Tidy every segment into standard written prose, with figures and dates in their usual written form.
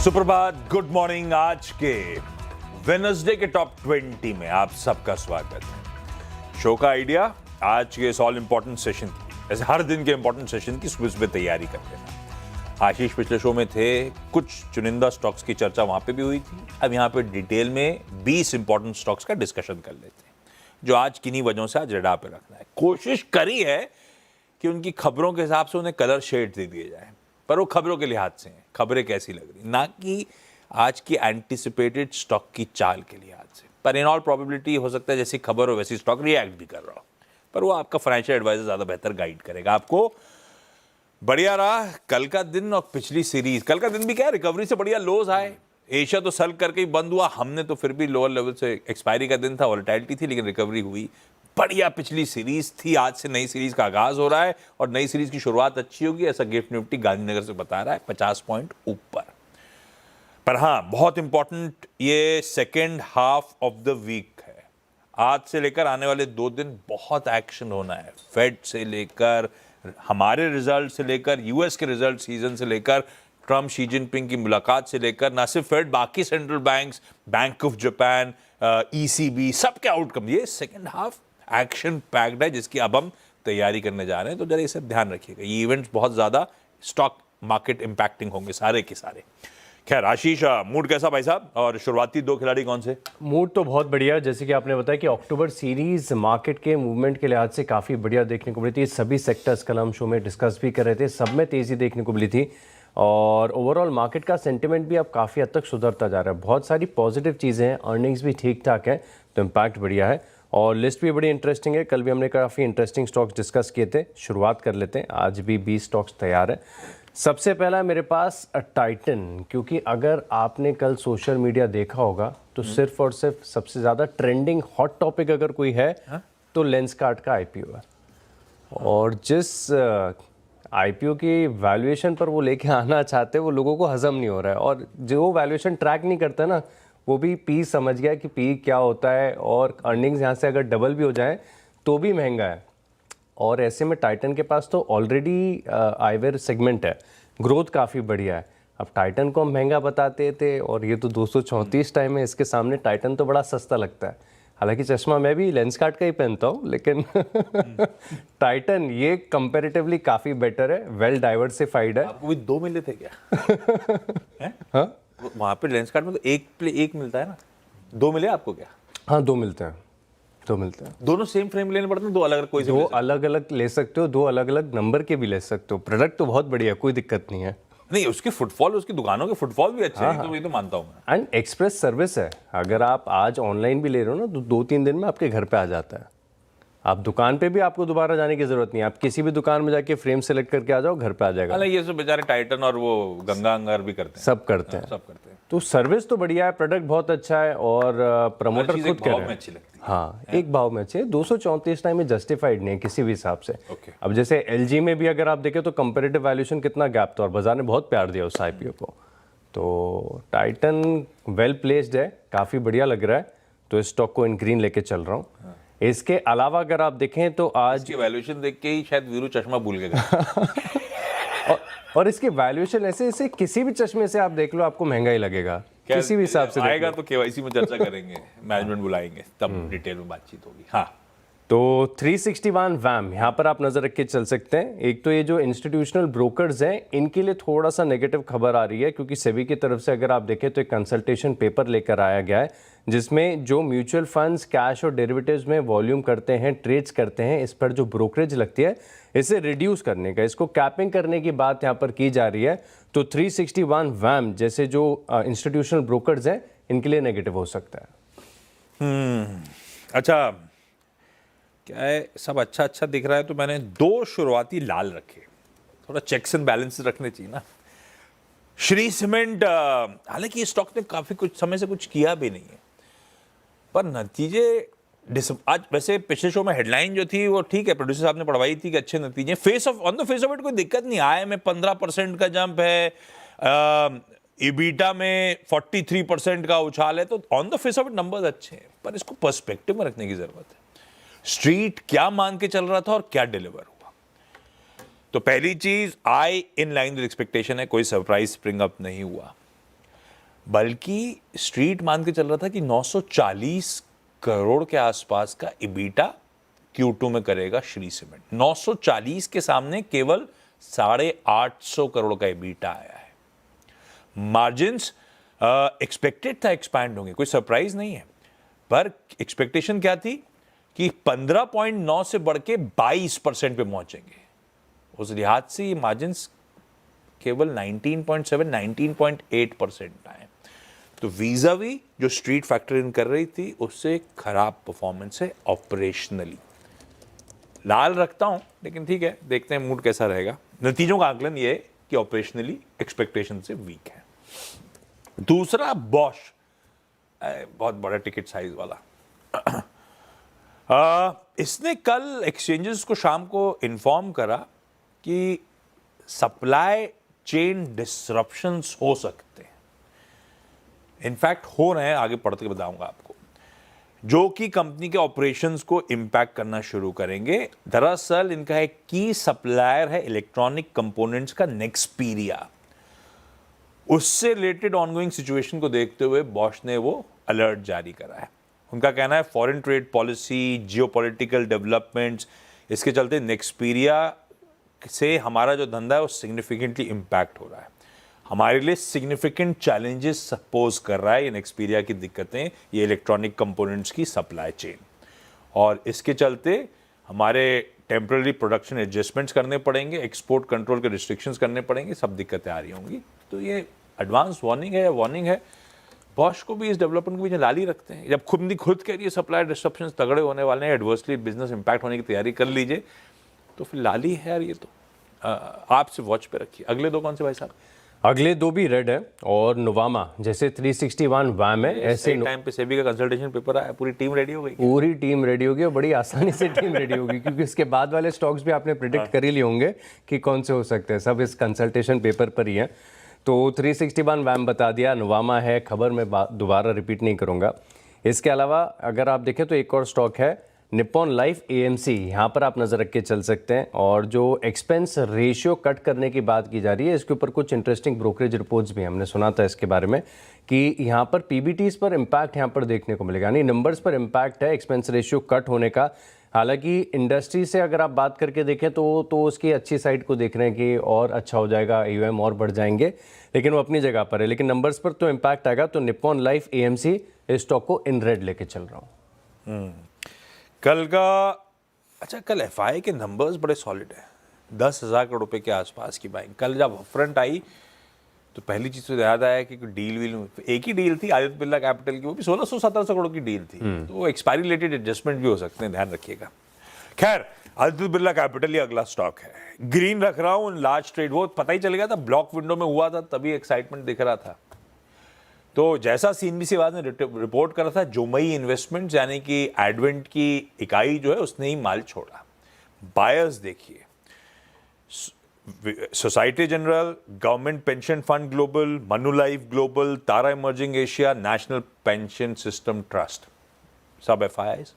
सुप्रभात, good morning. आज के वेडनेसडे के टॉप 20 में आप सबका स्वागत है। शो का आइडिया आज के इस ऑल इंपॉर्टेंट सेशन की, ऐसे हर दिन के इंपॉर्टेंट सेशन की सुबह सुबह तैयारी करते हैं। आशीष पिछले शो में थे, कुछ चुनिंदा स्टॉक्स की चर्चा वहां पे भी हुई थी। अब यहाँ पे डिटेल में 20 इंपॉर्टेंट स्टॉक्स का डिस्कशन कर लेते हैं, जो आज किन्हीं वजहों से आज रडार पे रखना है। कोशिश करी है कि उनकी खबरों के हिसाब से उन्हें कलर शेड दे दिए जाए, पर वो खबरों के लिहाज से हैं, खबरें कैसी लग रही, ना कि आज की एंटिसिपेटेड स्टॉक की चाल के लिहाज से। पर इन ऑल प्रोबेबिलिटी हो सकता है जैसी खबर हो वैसी स्टॉक रिएक्ट भी कर रहा हो, पर वो आपका फाइनेंशियल एडवाइजर ज्यादा बेहतर गाइड करेगा आपको। बढ़िया रहा कल का दिन और पिछली सीरीज। कल का दिन भी क्या, रिकवरी से बढ़िया लोज आए। एशिया तो सल करके ही बंद हुआ, हमने तो फिर भी लोअर लेवल से, एक्सपायरी का दिन था, वोलेटिलिटी थी, लेकिन रिकवरी हुई। बढ़िया पिछली सीरीज थी। आज से नई सीरीज का आगाज हो रहा है और नई सीरीज की शुरुआत अच्छी होगी, ऐसा गिफ्ट निफ्टी गांधीनगर से बता रहा है, 50 पॉइंट ऊपर। पर हाँ, बहुत इंपॉर्टेंट, ये second half of the week है। आज से लेकर आने वाले 2 दिन बहुत एक्शन होना है। फेड से लेकर, हमारे रिजल्ट से लेकर, यूएस के रिजल्ट सीजन से लेकर, ट्रम्प शी जिनपिंग की मुलाकात से लेकर, ना सिर्फ फेड, बाकी central banks, bank of Japan, ECB, सबके आउटकम। ये सेकेंड हाफ एक्शन पैक्ड है, जिसकी अब हम तैयारी करने जा रहे हैं, तो जरा इसे ध्यान रखिएगा। ये इवेंट्स बहुत ज्यादा स्टॉक मार्केट इंपैक्टिंग होंगे, सारे के सारे। खैर आशीष, मूड कैसा भाई साहब, और शुरुआती 2 खिलाड़ी कौन से? मूड तो बहुत बढ़िया है। जैसे कि आपने बताया कि अक्टूबर सीरीज मार्केट के मूवमेंट के लिहाज से काफ़ी बढ़िया देखने को मिली थी। सभी सेक्टर्स कल हम शो में डिस्कस भी कर रहे थे, सब में तेज़ी देखने को मिली थी और ओवरऑल मार्केट का सेंटिमेंट भी अब काफ़ी हद तक सुधरता जा रहा है। बहुत सारी पॉजिटिव चीज़ें हैं, अर्निंग्स भी ठीक ठाक है, तो इम्पैक्ट बढ़िया है और लिस्ट भी बड़ी इंटरेस्टिंग है। कल भी हमने काफ़ी इंटरेस्टिंग स्टॉक्स डिस्कस किए थे। शुरुआत कर लेते हैं, आज भी 20 स्टॉक्स तैयार है। सबसे पहला मेरे पास टाइटन, क्योंकि अगर आपने कल सोशल मीडिया देखा होगा तो सिर्फ और सिर्फ सबसे ज़्यादा ट्रेंडिंग हॉट टॉपिक अगर कोई है तो लेंसकार्ट का आईपीओ है। और जिस आईपीओ की वैल्यूएशन पर वो लेके आना चाहते हैं, वो लोगों को हजम नहीं हो रहा है। और जो वैल्यूएशन ट्रैक नहीं करता ना, वो भी पी समझ गया कि पी क्या होता है, और अर्निंग्स यहाँ से अगर डबल भी हो जाए तो भी महंगा है। और ऐसे में टाइटन के पास तो ऑलरेडी आईवेयर सेगमेंट है, ग्रोथ काफ़ी बढ़िया है। अब टाइटन को हम महंगा बताते थे और ये तो 234 टाइम है, इसके सामने टाइटन तो बड़ा सस्ता लगता है। हालांकि चश्मा मैं भी लेंसकार्ट का ही पहनता हूँ, लेकिन टाइटन ये कंपैरेटिवली काफ़ी बेटर है, वेल डाइवर्सिफाइड है। आपको भी 2 मिले थे क्या? हाँ, वहां पे लेंसकार्ट में तो एक मिलता है ना, 2 मिले आपको क्या? हाँ 2 मिलते हैं, 2 मिलते हैं। दोनों सेम फ्रेम लेने पड़ते हैं, 2 अलग अलग? कोई 2 अलग अलग ले सकते हो, 2 अलग अलग नंबर के भी ले सकते हो। प्रोडक्ट तो बहुत बढ़िया, कोई दिक्कत नहीं है। नहीं, उसकी फुटफॉल, उसकी दुकानों के फुटफॉल भी अच्छे हैं, तो ये तो मानता हूँ मैं। एंड एक्सप्रेस सर्विस है, अगर आप आज ऑनलाइन भी ले रहे हो ना तो 2-3 दिन में आपके घर पे आ जाता है। आप दुकान पे भी आपको दोबारा जाने की जरूरत नहीं है, आप किसी भी दुकान में जाके फ्रेम सेलेक्ट करके आ जाओ, घर पे आ जाएगा। अरे ये सब बेचारे टाइटन और वो गंगा अंगार भी करते हैं, सब करते हैं, सब करते हैं। तो सर्विस तो बढ़िया है, प्रोडक्ट बहुत अच्छा है और प्रमोटर खुद कह रहे हैं अच्छी लगती है। हाँ, एक भाव में अच्छे। 234 टाइम में जस्टिफाइड नहीं है किसी भी हिसाब से। Okay. अब जैसे एलजी में भी अगर आप देखें तो कंपैरेटिव वैल्यूएशन कितना गैप था और बाजार ने बहुत प्यार दिया उस आईपीओ को। तो टाइटन वेल प्लेस्ड है, काफ़ी बढ़िया लग रहा है, तो इस स्टॉक को इन ग्रीन लेके चल रहा हूँ। इसके अलावा अगर आप देखें तो आज इसकी वैल्यूएशन देख के ही शायद वीरू चश्मा भूल गए। और इसकी वैल्यूएशन ऐसे किसी भी चश्मे से आप देख लो, आपको महंगा ही लगेगा किसी भी हिसाब से। आएगा तो केवाईसी में चर्चा करेंगे, मैनेजमेंट बुलाएंगे, तब डिटेल में बातचीत होगी। हाँ, तो 361 वैम यहाँ पर आप नज़र रख के चल सकते हैं। एक तो ये जो इंस्टीट्यूशनल ब्रोकर्स हैं, इनके लिए थोड़ा सा नेगेटिव खबर आ रही है, क्योंकि सेबी की तरफ से अगर आप देखें तो एक कंसल्टेशन पेपर लेकर आया गया है, जिसमें जो म्यूचुअल फंड्स कैश और डेरिवेटिव्स में वॉल्यूम करते हैं, ट्रेड्स करते हैं, इस पर जो ब्रोकरेज लगती है इसे रिड्यूस करने का, इसको कैपिंग करने की बात यहाँ पर की जा रही है। तो 361 वैम जैसे जो इंस्टीट्यूशनल ब्रोकर्स हैं, इनके लिए नेगेटिव हो सकता है। अच्छा, क्या है, सब अच्छा अच्छा दिख रहा है, तो मैंने 2 शुरुआती लाल रखे। थोड़ा चेक्स एंड बैलेंस रखने चाहिए ना। श्री सीमेंट, हालांकि इस स्टॉक ने काफी कुछ समय से कुछ किया भी नहीं है, पर नतीजे आज, वैसे पिछले शो में हेडलाइन जो थी वो ठीक है, प्रोड्यूसर साहब ने पढ़वाई थी कि अच्छे नतीजे, on the face of it कोई दिक्कत नहीं। आय में 15% का जंप है, इबीटा में 43% का उछाल है, तो on the face of it numbers अच्छे हैं, पर इसको पर्सपेक्टिव में रखने की जरूरत है। स्ट्रीट क्या मान के चल रहा था और क्या डिलीवर हुआ। तो पहली चीज, आई इन लाइन विद एक्सपेक्टेशन है, कोई सरप्राइज स्प्रिंग अप नहीं हुआ। बल्कि स्ट्रीट मान के चल रहा था कि 940 करोड़ के आसपास का इबीटा Q2 में करेगा श्री सीमेंट। 940 के सामने केवल 850 करोड़ का इबीटा आया है। मार्जिन्स एक्सपेक्टेड था एक्सपैंड होंगे, कोई सरप्राइज नहीं है, पर एक्सपेक्टेशन क्या थी कि 15.9 से बढ़ के 22% पे पहुंचेंगे। उस लिहाज से ये मार्जिन्स केवल 19.7 19.8% आए। तो वीजावी जो स्ट्रीट फैक्टर इन कर रही थी उससे खराब परफॉर्मेंस है ऑपरेशनली। लाल रखता हूं, लेकिन ठीक है, देखते हैं मूड कैसा रहेगा। नतीजों का आकलन ये है कि ऑपरेशनली एक्सपेक्टेशन से वीक है। दूसरा बॉश, बहुत बड़ा टिकट साइज वाला। इसने कल एक्सचेंजेस को शाम को इन्फॉर्म करा कि सप्लाई चेन डिसरप्शंस हो सकते हैं। इनफैक्ट हो रहे हैं, आगे पढ़ के बताऊंगा आपको, जो कि कंपनी के ऑपरेशंस को इंपैक्ट करना शुरू करेंगे। दरअसल इनका एक की सप्लायर है इलेक्ट्रॉनिक कंपोनेंट्स का नेक्सपीरिया। उससे रिलेटेड ऑनगोइंग सिचुएशन को देखते हुए बॉश ने वो अलर्ट जारी करा है। उनका कहना है foreign trade policy, geopolitical developments, इसके चलते नेक्सपीरिया से हमारा जो धंधा है वो सिग्निफिकेंटली इम्पैक्ट हो रहा है। हमारे लिए सिग्निफिकेंट चैलेंजेस सपोज कर रहा है ये नेक्सपीरिया की दिक्कतें, ये इलेक्ट्रॉनिक कंपोनेंट्स की सप्लाई चेन, और इसके चलते हमारे टेम्पररी प्रोडक्शन एडजस्टमेंट्स करने पड़ेंगे, एक्सपोर्ट कंट्रोल के रिस्ट्रिक्शंस करने पड़ेंगे, सब दिक्कतें आ रही होंगी। तो ये एडवांस वार्निंग है या वार्निंग है। बॉश को भी इस डेवलपमेंट के पीछे लाल ही रखते हैं। जब खुद कह रही है सप्लाई डिस्ट्रप्शंस तगड़े होने वाले हैं, एडवर्सली बिजनेस इंपैक्ट होने की तैयारी कर लीजिए, तो फिर लाल ही है यार ये तो। आपसे वॉच पे रखिए। अगले दो कौन से भाई साहब? अगले दो भी रेड है और नोवामा जैसे 361 वैम है, ऐसे टाइम पे सेबी का कंसल्टेशन पेपर आया, पूरी टीम रेडी हो गई। पूरी टीम रेडी होगी और बड़ी आसानी से टीम रेडी होगी, क्योंकि इसके बाद वाले स्टॉक्स भी आपने प्रिडिक्ट कर ही लिए होंगे कि कौन से हो सकते हैं, सब इस कंसल्टेशन पेपर पर ही है। तो 361 वैम बता दिया, नोवामा है, खबर मैं दोबारा रिपीट नहीं करूँगा। इसके अलावा अगर आप देखें तो एक और स्टॉक है निप्पॉन लाइफ AMC, यहाँ पर आप नज़र रख के चल सकते हैं। और जो एक्सपेंस रेशियो कट करने की बात की जा रही है, इसके ऊपर कुछ इंटरेस्टिंग ब्रोकरेज रिपोर्ट्स भी हमने सुना था इसके बारे में कि यहाँ पर PBTs पर इम्पैक्ट यहाँ पर देखने को मिलेगा, यानी नंबर्स पर इम्पैक्ट है एक्सपेंस रेशियो कट होने का। हालांकि इंडस्ट्री से अगर आप बात करके देखें तो उसकी अच्छी साइड को देख रहे हैं कि और अच्छा हो जाएगा, AUM और बढ़ जाएंगे, लेकिन वो अपनी जगह पर है। लेकिन नंबर्स पर तो इम्पैक्ट आएगा। तो निप्पॉन लाइफ AMC इस स्टॉक को इन रेड लेके चल रहा हूँ। कल का अच्छा, कल FI के नंबर्स बड़े सॉलिड है, 10,000 करोड़ रुपए के आसपास की बाइंग। कल जब फ्रंट आई तो पहली चीज तो याद आया कि डील वील, एक ही डील थी आदित्य बिरला कैपिटल की, वो भी 1600-1700 करोड़ की डील थी, तो एक्सपायरी रिलेटेड एडजस्टमेंट भी हो सकते हैं, ध्यान रखिएगा। खैर, आदित्य बिरला कैपिटल ही अगला स्टॉक है। ग्रीन रख रहा हूँ, लार्ज ट्रेड, वो पता ही चल गया था, ब्लॉक विंडो में हुआ था तभी एक्साइटमेंट दिख रहा था। तो जैसा CNBC आवाज ने रिपोर्ट करा था, जोमई इन्वेस्टमेंट्स यानी कि एडवेंट की इकाई जो है उसने ही माल छोड़ा। बायर्स देखिए, Societe Generale, Government Pension Fund Global, Manulife Global, Tara Emerging Asia, National Pension System Trust, सब FIs।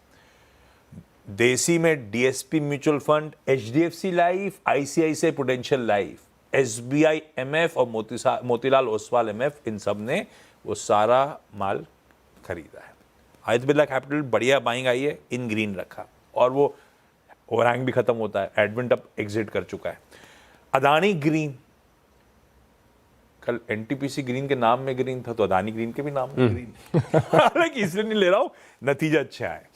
देसी में DSP Mutual Fund, HDFC Life, ICICI Prudential Life, SBI MF और मोतीलाल ओसवाल MF, इन सब ने वो सारा माल खरीदा है। आदित्य बिरला कैपिटल बढ़िया बाइंग आई है, इन ग्रीन रखा, और वो ओवरहैंग भी खत्म होता है, एडवेंट अब एग्जिट कर चुका है। अदानी ग्रीन, कल NTPC ग्रीन के नाम में ग्रीन था, तो अदानी ग्रीन के भी नाम में ग्रीन। हालांकि इसलिए नहीं ले रहा हूं, नतीजा अच्छा है।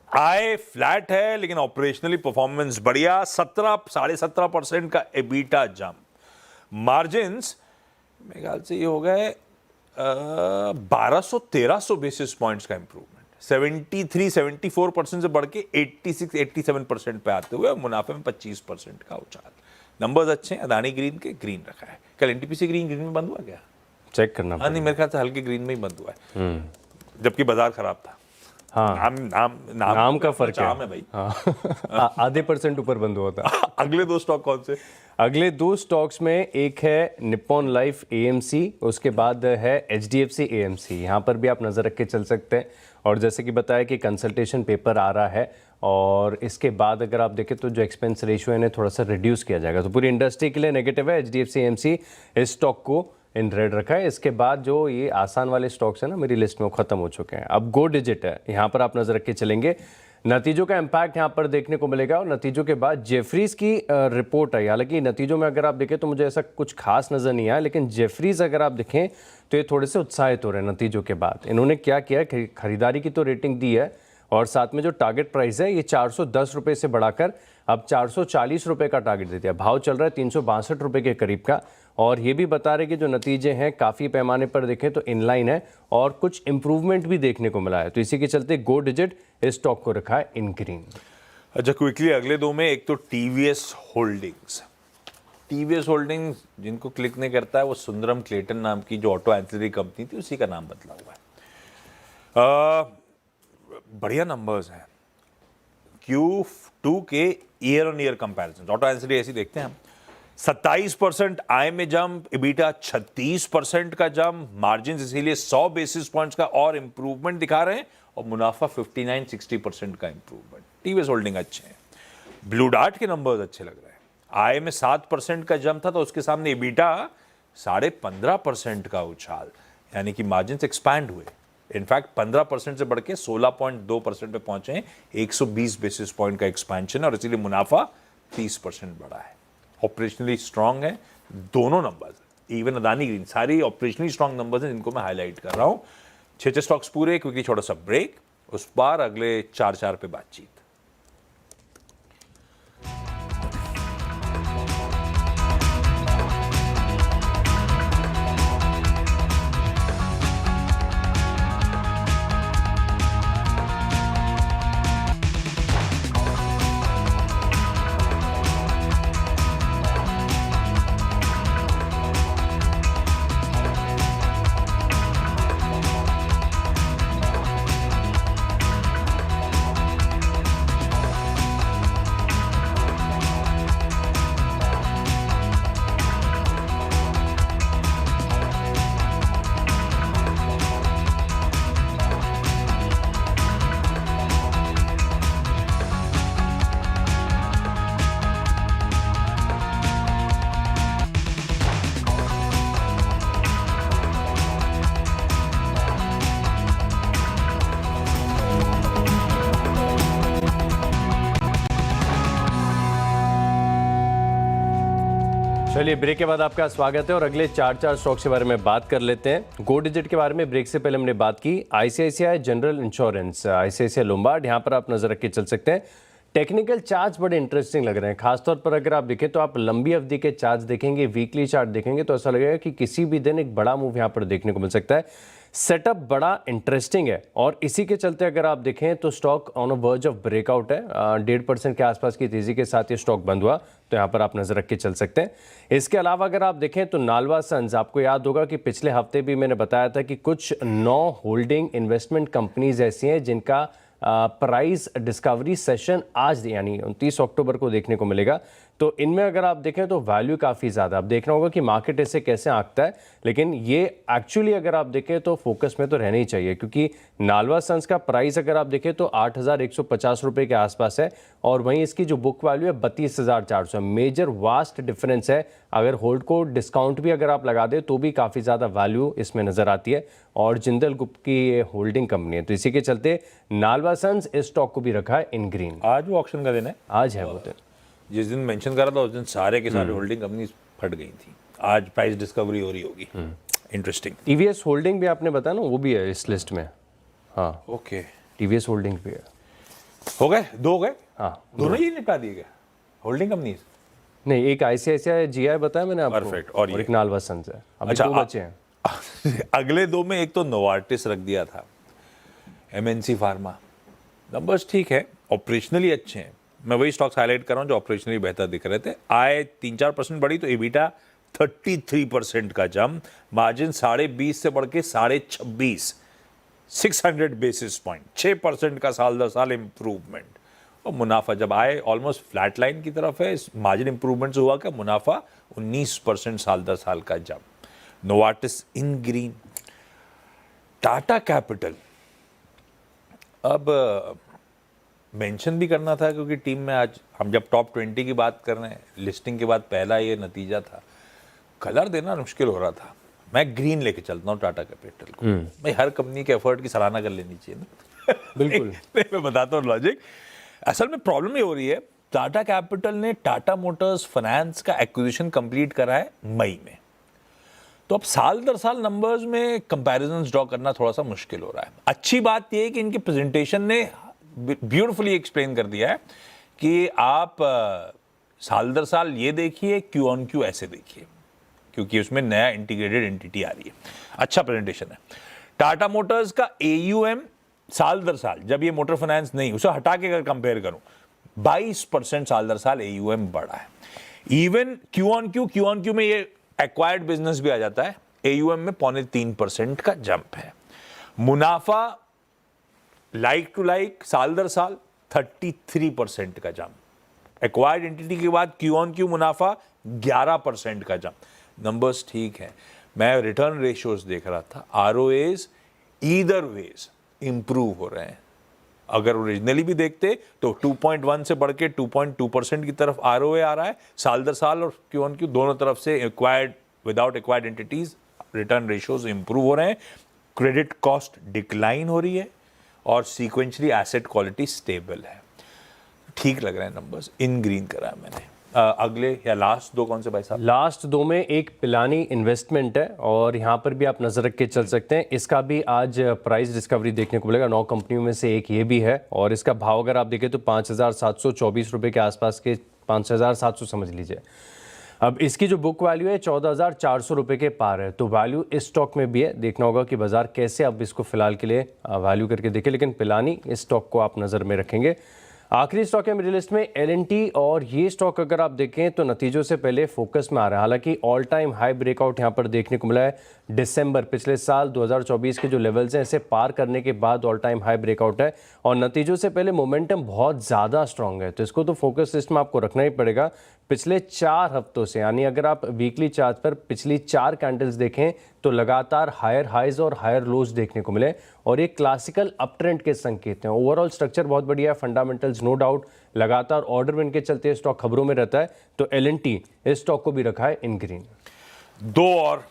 आय फ्लैट है लेकिन ऑपरेशनली परफॉर्मेंस बढ़िया, 17.5% का एबिटा जंप। मार्जिन्स मेरे ख्याल से ये हो गए 1200-1300 बेसिस पॉइंट्स का इंप्रूवमेंट, 73-74% से बढ़ के 86-87% पे आते हुए मुनाफे में 25% का उछाल। नंबर्स अच्छे हैं, अदानी ग्रीन के, ग्रीन रखा है। कल NTPC ग्रीन में बंद हुआ क्या? चेक करना नहीं, मेरे ख्याल से हल्के ग्रीन में ही बंद हुआ है, जबकि बाजार खराब था। हाँ, नाम का फर्क है भाई। हाँ। आधे % ऊपर बंद हुआ था। अगले दो स्टॉक कौन से? अगले दो स्टॉक्स में एक है निप्पॉन लाइफ AMC, उसके बाद है HDFC AMC। यहाँ पर भी आप नज़र रख के चल सकते हैं। और जैसे कि बताया कि कंसल्टेशन पेपर आ रहा है, और इसके बाद अगर आप देखें तो जो एक्सपेंस रेशियो है इन्हें थोड़ा सा रिड्यूस किया जाएगा, तो पूरी इंडस्ट्री के लिए नेगेटिव है। HDFC AMC इस स्टॉक को इन रेड रखा है। इसके बाद जो ये आसान वाले स्टॉक्स हैं ना मेरी लिस्ट में, वो खत्म हो चुके हैं। अब गो डिजिट है, यहाँ पर आप नजर रख के चलेंगे। नतीजों का इम्पैक्ट यहाँ पर देखने को मिलेगा और नतीजों के बाद जेफरीज की रिपोर्ट आई। हालांकि नतीजों में अगर आप देखें तो मुझे ऐसा कुछ खास नजर नहीं आया, लेकिन जेफरीज अगर आप देखें तो ये थोड़े से उत्साहित हो रहे हैं नतीजों के बाद। इन्होंने क्या किया, खरीदारी की तो रेटिंग दी है और साथ में जो टारगेट प्राइस है ये 410 रुपये से बढ़ाकर अब 440 रुपये का टारगेट दे दिया। भाव चल रहा है 362 रुपये के करीब का और ये भी बता रहे कि जो नतीजे हैं काफ़ी पैमाने पर देखें तो इनलाइन है और कुछ इंप्रूवमेंट भी देखने को मिला है। तो इसी के चलते गो डिजिट इस स्टॉक को रखा है इन ग्रीन। अच्छा, क्विकली अगले दो में एक तो टीवीएस होल्डिंग्स। टीवीएस होल्डिंग्स जिनको क्लिक नहीं करता है वो सुंदरम क्लेटन नाम की जो ऑटो एंसिलरी कंपनी थी उसी का नाम बदला हुआ है। बढ़िया नंबर्स हैं। Q2 के year on year comparison auto ancillary ऐसी देखते हैं हम। 27% आय में जंप, EBITDA 36% का जंप, मार्जिन इसीलिए 100 बेसिस पॉइंट्स का और इंप्रूवमेंट दिखा रहे हैं और मुनाफा 59-60% का इंप्रूवमेंट। टीवीएस होल्डिंग अच्छे हैं। ब्लू डार्ट के नंबर्स अच्छे लग रहे हैं। आय में 7% का जंप था तो उसके सामने EBITDA 15.5% का उछाल, यानी कि मार्जिन एक्सपैंड हुए। इनफैक्ट 15% से बढ़ के 16.2% पे पहुंचे हैं। 120 बेसिस पॉइंट का एक्सपेंशन और इसीलिए मुनाफा 30% बढ़ा है। ऑपरेशनली स्ट्रांग है दोनों नंबर्स, इवन अदानी ग्रीन, सारी ऑपरेशनली स्ट्रांग नंबर्स हैं जिनको मैं हाईलाइट कर रहा हूं। 6 स्टॉक्स पूरे, क्योंकि छोटा सा ब्रेक, उस बार अगले 4 पे बातचीत। चलिए, ब्रेक के बाद आपका स्वागत है और अगले चार स्टॉक्स के बारे में बात कर लेते हैं। गो डिजिट के बारे में ब्रेक से पहले हमने बात की। ICICI general insurance, ICICI Lombard, यहाँ पर आप नजर रख के चल सकते हैं। टेक्निकल चार्ट्स बड़े इंटरेस्टिंग लग रहे हैं, खासतौर पर अगर आप देखें तो आप लंबी अवधि के चार्ट्स देखेंगे, वीकली चार्ट देखेंगे तो ऐसा लगेगा कि किसी भी दिन एक बड़ा मूव यहाँ पर देखने को मिल सकता है। सेटअप बड़ा इंटरेस्टिंग है और इसी के चलते अगर आप देखें तो stock on a verge of breakout है। 1.5% के आसपास की तेजी के साथ ये स्टॉक बंद हुआ, तो यहाँ पर आप नजर रख के चल सकते हैं। इसके अलावा अगर आप देखें तो नालवा सन्स, आपको याद होगा कि पिछले हफ्ते भी मैंने बताया था कि कुछ 9 होल्डिंग इन्वेस्टमेंट कंपनीज ऐसी हैं जिनका प्राइस डिस्कवरी सेशन आज यानी 29 अक्टूबर को देखने को मिलेगा। तो इनमें अगर आप देखें तो वैल्यू काफ़ी ज़्यादा, आप देखना होगा कि मार्केट इसे कैसे आंकता है, लेकिन ये एक्चुअली अगर आप देखें तो फोकस में तो रहना ही चाहिए, क्योंकि नालवा सन्स का प्राइस अगर आप देखें तो 8,150 रुपये के आसपास है और वहीं इसकी जो बुक वैल्यू है 32,400। मेजर वास्ट डिफरेंस है। अगर होल्ड को डिस्काउंट भी अगर आप लगा दें तो भी काफ़ी ज़्यादा वैल्यू इसमें नज़र आती है और जिंदल ग्रुप की ये होल्डिंग कंपनी है। तो इसी के चलते नालवा सन्स इस स्टॉक को भी रखा है इन ग्रीन। आज वो ऑक्शन का दिन है, आज है वो दिन। जिस दिन मेंशन करा था उस दिन सारे के सारे होल्डिंग कंपनीज फट गई थी। आज प्राइस डिस्कवरी हो रही होगी। इंटरेस्टिंग। टीवीएस होल्डिंग भी आपने बताया ना, वो भी है इस लिस्ट में। हाँ, ओके, टीवीएस होल्डिंग भी है। हो गए, 2 हो गए। हाँ, दोनों ही निपटा दिए गए होल्डिंग कंपनीज। नहीं, एक आईसीआईसीआई जीआई बताया मैंने आपको, परफेक्ट। और एक नालवा सन्स है। अभी अच्छा, 2 बचे हैं। अगले 2 में एक तो नोवार्टिस रख दिया था, एमएनसी फार्मा। नंबर्स ठीक है, ऑपरेशनली अच्छे हैं। मैं वही स्टॉक्स हाईलाइट कर रहा हूं जो ऑपरेशनली बेहतर दिख रहे थे। आय 3-4% बढ़ी तो EBITDA 33% का जंप, मार्जिन 20.5 से बढ़ के 26.5, 600 बेसिस पॉइंट, 6% का साल दर साल इंप्रूवमेंट। और मुनाफा जब आए ऑलमोस्ट फ्लैट लाइन की तरफ है, इस मार्जिन इंप्रूवमेंट से हुआ क्या, मुनाफा 19% साल दर साल का जंप। नोवार्टिस इन ग्रीन। टाटा कैपिटल, अब मेंशन भी करना था क्योंकि टीम में आज हम जब टॉप 20 की बात कर रहे हैं, लिस्टिंग के बाद पहला ये नतीजा था। कलर देना मुश्किल हो रहा था। मैं ग्रीन लेके चलता हूँ टाटा कैपिटल को। भाई हर कंपनी के एफर्ट की सराहना कर लेनी चाहिए ना। बिल्कुल। मैं बताता हूँ लॉजिक। असल में प्रॉब्लम ये हो रही है, टाटा कैपिटल ने टाटा मोटर्स फाइनेंस का एक्विजिशन कंप्लीट करा है मई में, तो अब साल दर साल नंबर्स में कंपैरिजंस ड्रॉ करना थोड़ा सा मुश्किल हो रहा है। अच्छी बात यह है कि इनके प्रेजेंटेशन ने ब्यूटीफुली एक्सप्लेन कर दिया है कि आप साल दर साल ये देखिए, क्यू ऑन क्यू ऐसे देखिए, क्योंकि उसमें नया इंटीग्रेटेड एंटिटी आ रही है। अच्छा प्रेजेंटेशन है। टाटा मोटर्स का AUM साल दर साल, जब ये मोटर फाइनेंस नहीं, उसे हटा के अगर कंपेयर करूं, 22% साल दर साल AUM बढ़ा है। इवन क्यू ऑन क्यू में ये एक्वायर्ड बिजनेस भी आ जाता है, AUM में 3.25% का जंप है। मुनाफा लाइक टू लाइक साल दर साल 33% का जंप। एक्वायर्ड एंटिटी के बाद क्यू ऑन क्यू मुनाफा 11% का जंप। नंबर्स ठीक है। मैं रिटर्न रेशियोज देख रहा था, ROAs ईदर वेज इंप्रूव हो रहे हैं। अगर ओरिजिनली भी देखते तो 2.1 से बढ़ के 2.2% की तरफ ROA आ रहा है साल दर साल, और क्यू ऑन क्यू दोनों तरफ से acquired without acquired entities return ratios improve हो रहे हैं। क्रेडिट कॉस्ट डिक्लाइन हो रही है और सीक्वेंशली एसेट क्वालिटी स्टेबल है। ठीक लग रहे हैं नंबर्स। इन ग्रीन करा है मैंने। अगले या लास्ट दो कौन से भाई साहब? लास्ट दो में एक पिलानी इन्वेस्टमेंट है और यहाँ पर भी आप नज़र रख के चल सकते हैं। इसका भी आज प्राइस डिस्कवरी देखने को मिलेगा। 9 कंपनियों में से एक ये भी है और इसका भाव अगर आप देखें तो 5,724 रुपये के आसपास के, 5,700 समझ लीजिए। अब इसकी जो बुक वैल्यू है 14,400 रुपये के पार है, तो वैल्यू इस स्टॉक में भी है। देखना होगा कि बाजार कैसे अब इसको फिलहाल के लिए वैल्यू करके देखे, लेकिन पिलानी इस स्टॉक को आप नज़र में रखेंगे। आखिरी स्टॉक है मेरी लिस्ट में L&T, और ये स्टॉक अगर आप देखें तो नतीजों से पहले फोकस में आ रहा है। हालांकि ऑल टाइम हाई ब्रेकआउट यहाँ पर देखने को मिला है दिसंबर पिछले साल 2024 के जो लेवल्स हैं इसे पार करने के बाद ऑल टाइम हाई ब्रेकआउट है, और नतीजों से पहले मोमेंटम बहुत ज़्यादा स्ट्रांग है, तो इसको तो फोकस लिस्ट में आपको रखना ही पड़ेगा। पिछले 4 हफ्तों से, यानी अगर आप वीकली चार्ट पर पिछली 4 कैंडल्स देखें तो लगातार हायर हाइज और हायर लोज देखने को मिले, और एक क्लासिकल अप ट्रेंड के संकेत हैं। ओवरऑल स्ट्रक्चर बहुत बढ़िया है, फंडामेंटल्स नो डाउट, लगातार ऑर्डर विन के चलते स्टॉक खबरों में रहता है, तो L&T इस स्टॉक को भी रखा है इन ग्रीन। दो और,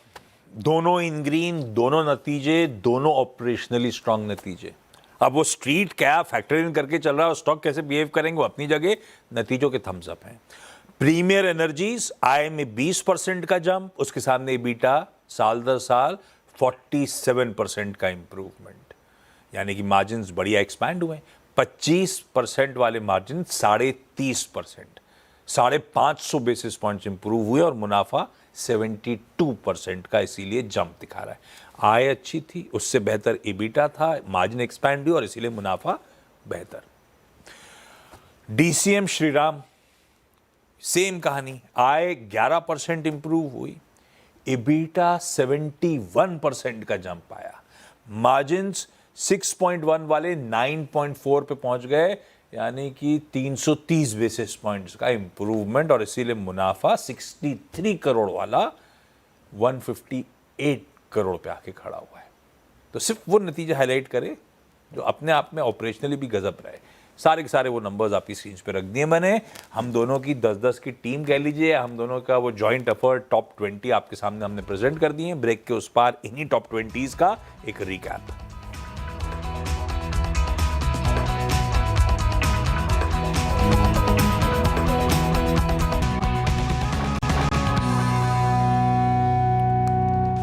दोनों इन ग्रीन, दोनों नतीजे, दोनों ऑपरेशनली स्ट्रांग नतीजे। अब वो स्ट्रीट क्या फैक्टर इन करके चल रहा है और स्टॉक कैसे बिहेव करेंगे वो अपनी जगह, नतीजों के थम्स अप हैं। प्रीमियर एनर्जीज आय में 20% का जंप, उसके सामने EBITDA साल दर साल 47% का इंप्रूवमेंट, यानी कि मार्जिन्स बढ़िया एक्सपैंड हुए। 25% वाले मार्जिन 30.5%, 550 बेसिस पॉइंट्स इंप्रूव हुए, और मुनाफा 72% का इसीलिए जंप दिखा रहा है। आय अच्छी थी, उससे बेहतर EBITDA था, मार्जिन एक्सपैंड हुई और इसीलिए मुनाफा बेहतर। DCM श्रीराम सेम कहानी, आय 11% इंप्रूव हुई, EBITDA 71% का जंप आया, मार्जिन्स 6.1 वाले 9.4 पे पहुंच गए, यानी कि 330 बेसिस पॉइंट्स का इंप्रूवमेंट, और इसीलिए मुनाफा 63 करोड़ वाला 158 करोड़ पे आके खड़ा हुआ है। तो सिर्फ वो नतीजे हाईलाइट करे जो अपने आप में ऑपरेशनली भी गजब रहे। सारे के सारे वो नंबर्स आपकी स्क्रीन पे रख दिए मैंने। हम दोनों की 10-10 की टीम कह लीजिए, हम दोनों का वो जॉइंट एफर्ट टॉप 20 आपके सामने हमने प्रेजेंट कर दिए। ब्रेक के उस पार इन्हीं टॉप 20s का एक रिकैप।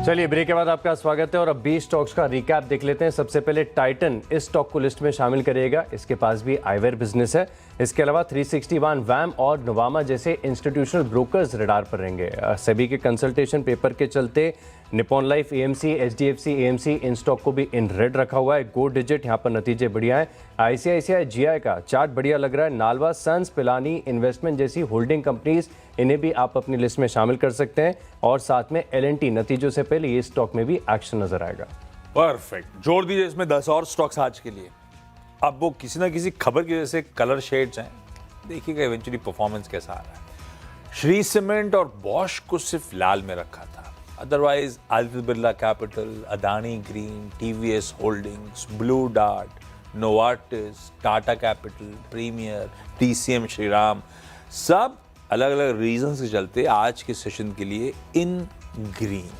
चलिए ब्रेक के बाद आपका स्वागत है और अब 20 स्टॉक्स का रिकैप देख लेते हैं। सबसे पहले टाइटन इस स्टॉक को लिस्ट में शामिल करिएगा। इसके पास भी आईवेयर बिजनेस है। इसके अलावा 361, वैम और नोवामा जैसे इंस्टीट्यूशनल ब्रोकर्स रडार पर रहेंगे। सेबी के कंसल्टेशन पेपर के चलते Nippon life, AMC, HDFC, AMC in stock को भी इन रेड रखा हुआ है। गो डिजिट यहाँ पर नतीजे बढ़िया है। ICICI GI का चार्ट बढ़िया लग रहा है। नालवा, सन्स, पिलानी इन्वेस्टमेंट जैसी होल्डिंग कंपनीज, इन्हें भी आप अपनी लिस्ट में शामिल कर सकते हैं। और साथ में L&T नतीजों से पहले ये स्टॉक में भी एक्शन नजर आएगा। परफेक्ट, जोड़ दीजिए इसमें 10 और स्टॉक्स आज के लिए। अब वो किसी ना किसी खबर की वजह से कलर शेड्स हैं, देखिएगा इवेंचुअली परफॉर्मेंस कैसा आ रहा है। श्री सीमेंट और बॉश को सिर्फ लाल में रखा था, otherwise Aditya Birla Capital, Adani Green, TVS Holdings, Blue Dart, Novartis, Tata Capital, Premier, TCM Shriram, सब अलग अलग रीजन से चलते आज के सेशन के लिए इन ग्रीन।